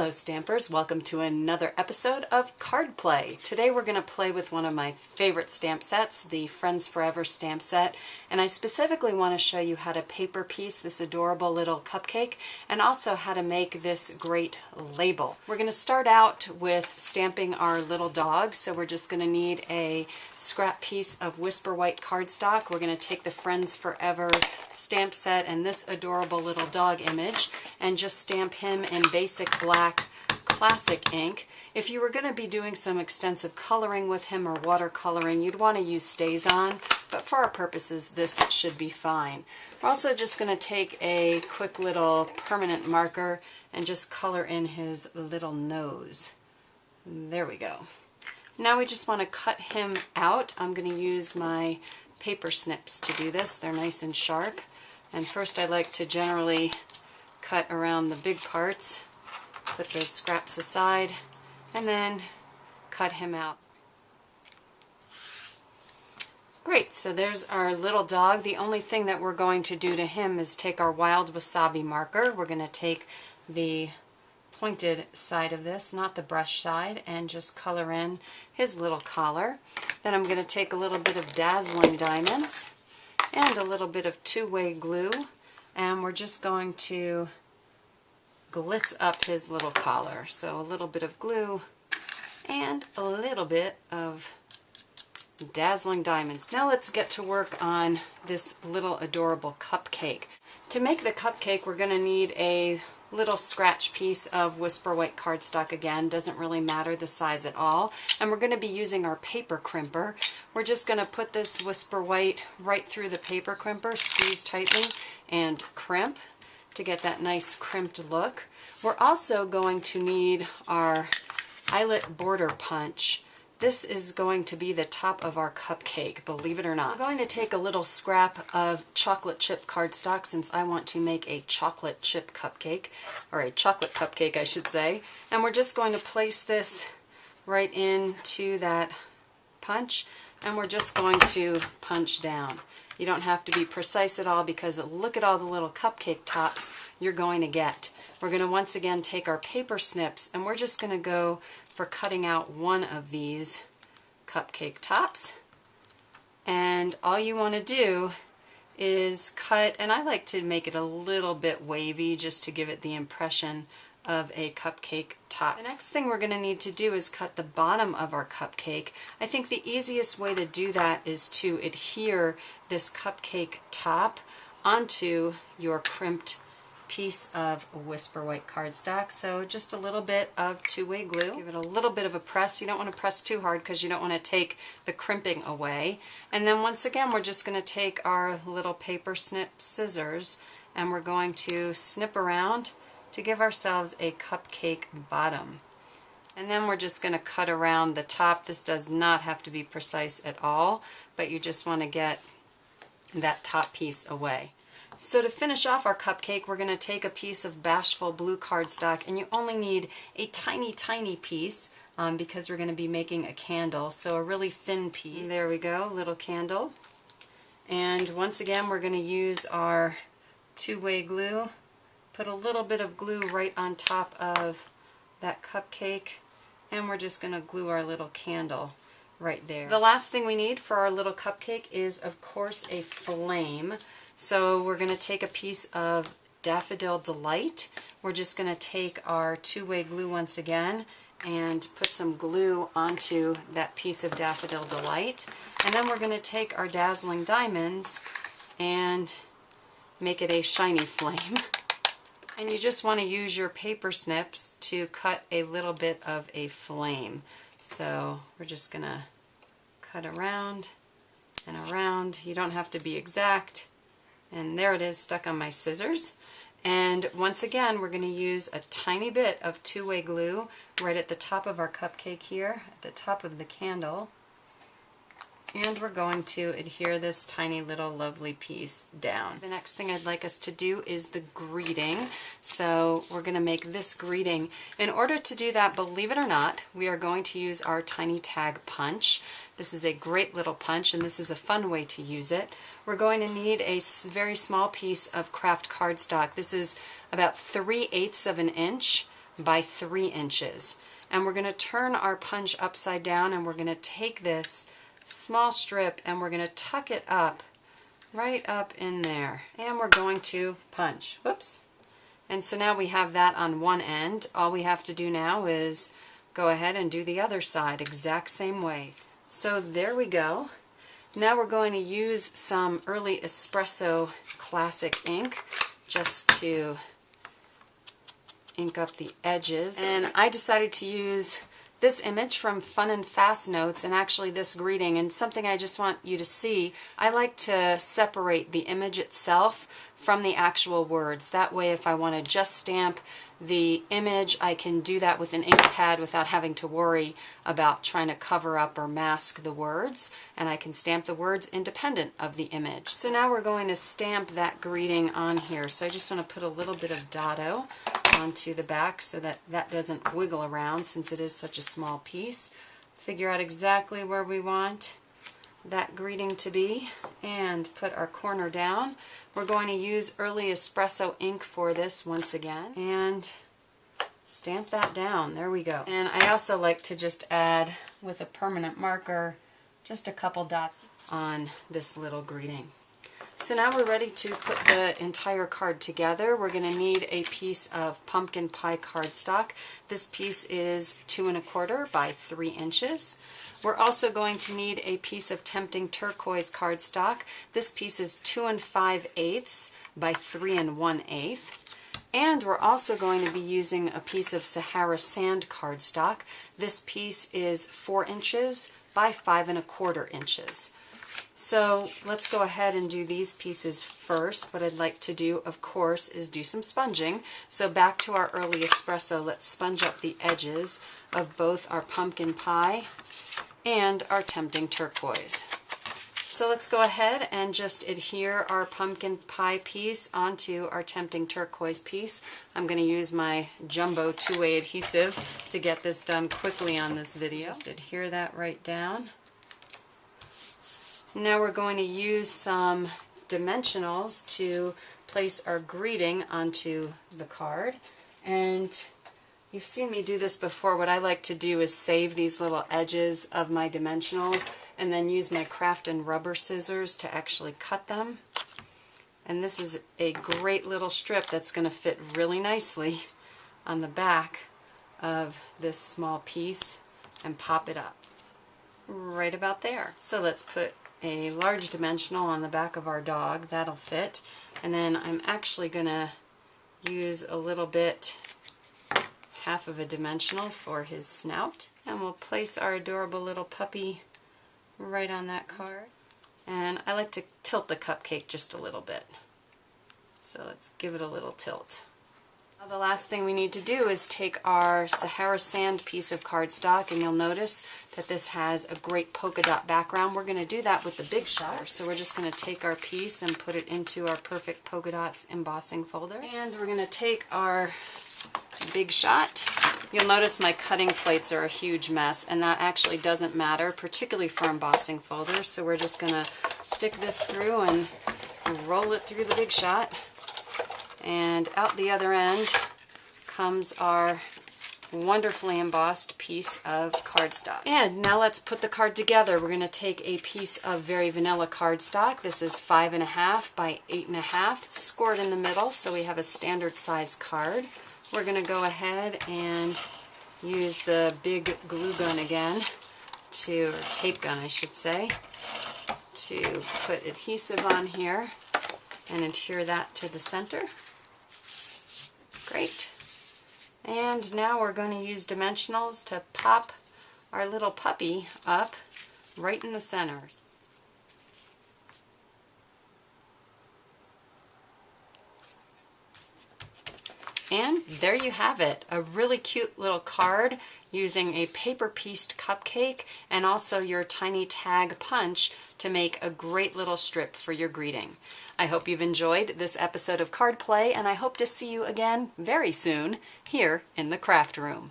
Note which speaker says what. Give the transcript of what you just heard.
Speaker 1: Hello Stampers, welcome to another episode of Card Play. Today we're going to play with one of my favorite stamp sets, the Friends Forever stamp set, and I specifically want to show you how to paper piece this adorable little cupcake and also how to make this great label. We're going to start out with stamping our little dog, so we're just going to need a scrap piece of Whisper White cardstock. We're going to take the Friends Forever stamp set and this adorable little dog image and just stamp him in basic black classic ink. If you were going to be doing some extensive coloring with him or watercoloring, you'd want to use StazOn, but for our purposes this should be fine. We're also just going to take a quick little permanent marker and just color in his little nose. There we go. Now we just want to cut him out. I'm going to use my paper snips to do this. They're nice and sharp. And first I like to generally cut around the big parts, put those scraps aside, and then cut him out. Great, so there's our little dog. The only thing that we're going to do to him is take our Wild Wasabi marker. We're going to take the pointed side of this, not the brush side, and just color in his little collar. Then I'm going to take a little bit of Dazzling Diamonds and a little bit of two-way glue, and we're just going to glitz up his little collar. So a little bit of glue and a little bit of Dazzling Diamonds. Now let's get to work on this little adorable cupcake. To make the cupcake, we're going to need a little scratch piece of Whisper White cardstock. Again, doesn't really matter the size at all. And we're going to be using our paper crimper. We're just going to put this Whisper White right through the paper crimper, squeeze tightly, and crimp to get that nice crimped look. We're also going to need our eyelet border punch. This is going to be the top of our cupcake, believe it or not. We're going to take a little scrap of chocolate chip cardstock, since I want to make a chocolate chip cupcake, or a chocolate cupcake I should say, and we're just going to place this right into that punch, and we're just going to punch down. You don't have to be precise at all, because look at all the little cupcake tops you're going to get. We're going to once again take our paper snips, and we're just going to go for cutting out one of these cupcake tops. And all you want to do is cut, and I like to make it a little bit wavy just to give it the impression of a cupcake top. The next thing we're going to need to do is cut the bottom of our cupcake. I think the easiest way to do that is to adhere this cupcake top onto your crimped piece of Whisper White cardstock. So just a little bit of two-way glue. Give it a little bit of a press. You don't want to press too hard because you don't want to take the crimping away. And then once again we're just going to take our little paper snip scissors and we're going to snip around to give ourselves a cupcake bottom. And then we're just going to cut around the top. This does not have to be precise at all, but you just want to get that top piece away. So to finish off our cupcake, we're going to take a piece of Bashful blue cardstock, and you only need a tiny, tiny piece because we're going to be making a candle, so a really thin piece. There we go, little candle. And once again, we're going to use our two-way glue. Put a little bit of glue right on top of that cupcake, and we're just going to glue our little candle right there. The last thing we need for our little cupcake is, of course, a flame. So we're going to take a piece of Daffodil Delight. We're just going to take our two-way glue once again and put some glue onto that piece of Daffodil Delight. And then we're going to take our Dazzling Diamonds and make it a shiny flame. And you just want to use your paper snips to cut a little bit of a flame. So we're just going to cut around and around. You don't have to be exact. And there it is, stuck on my scissors. And once again, we're going to use a tiny bit of two-way glue right at the top of our cupcake here, at the top of the candle. And we're going to adhere this tiny little lovely piece down. The next thing I'd like us to do is the greeting. So we're going to make this greeting. In order to do that, believe it or not, we are going to use our tiny tag punch. This is a great little punch, and this is a fun way to use it. We're going to need a very small piece of Kraft cardstock. This is about 3/8 of an inch by 3 inches. And we're going to turn our punch upside down, and we're going to take this small strip and we're going to tuck it up, right up in there. And we're going to punch. Whoops. And so now we have that on one end. All we have to do now is go ahead and do the other side exact same way. So there we go. Now we're going to use some early espresso classic ink just to ink up the edges. And I decided to use this image from Fun and Fast Notes, and actually this greeting, and something I just want you to see. I like to separate the image itself from the actual words. That way if I want to just stamp the image, I can do that with an ink pad without having to worry about trying to cover up or mask the words, and I can stamp the words independent of the image. So now we're going to stamp that greeting on here. So I just want to put a little bit of Dotto onto the back so that that doesn't wiggle around since it is such a small piece. Figure out exactly where we want that greeting to be and put our corner down. We're going to use early espresso ink for this once again and stamp that down. There we go. And I also like to just add with a permanent marker just a couple dots on this little greeting. So now we're ready to put the entire card together. We're going to need a piece of pumpkin pie cardstock. This piece is 2 1/4 by 3 inches. We're also going to need a piece of Tempting Turquoise cardstock. This piece is 2 5/8 by 3 1/8. And we're also going to be using a piece of Sahara Sand cardstock. This piece is 4 inches by 5 1/4 inches. So let's go ahead and do these pieces first. What I'd like to do, of course, is do some sponging. So back to our early espresso, let's sponge up the edges of both our pumpkin pie and our Tempting Turquoise. So let's go ahead and just adhere our pumpkin pie piece onto our Tempting Turquoise piece. I'm going to use my jumbo 2-way adhesive to get this done quickly on this video. Just adhere that right down. Now we're going to use some dimensionals to place our greeting onto the card. And you've seen me do this before. What I like to do is save these little edges of my dimensionals and then use my Kraft and rubber scissors to actually cut them. And this is a great little strip that's going to fit really nicely on the back of this small piece and pop it up right about there. So let's put a large dimensional on the back of our dog. That'll fit. And then I'm actually going to use a little bit, half of a dimensional for his snout. And we'll place our adorable little puppy right on that card. And I like to tilt the cupcake just a little bit. So let's give it a little tilt. Now the last thing we need to do is take our Sahara Sand piece of cardstock, and you'll notice that this has a great polka dot background. We're going to do that with the Big Shot. So we're just going to take our piece and put it into our Perfect Polka Dots embossing folder. And we're going to take our Big Shot. You'll notice my cutting plates are a huge mess, and that actually doesn't matter, particularly for embossing folders. So we're just going to stick this through and roll it through the Big Shot. And out the other end comes our wonderfully embossed piece of cardstock. And now let's put the card together. We're going to take a piece of Very Vanilla cardstock. This is 5 1/2 by 8 1/2, scored in the middle, so we have a standard size card. We're going to go ahead and use the big glue gun again, or tape gun I should say, to put adhesive on here and adhere that to the center. Great. And now we're going to use dimensionals to pop our little puppy up right in the center. And there you have it, a really cute little card using a paper-pieced cupcake and also your tiny tag punch to make a great little strip for your greeting. I hope you've enjoyed this episode of Card Play, and I hope to see you again very soon here in the craft room.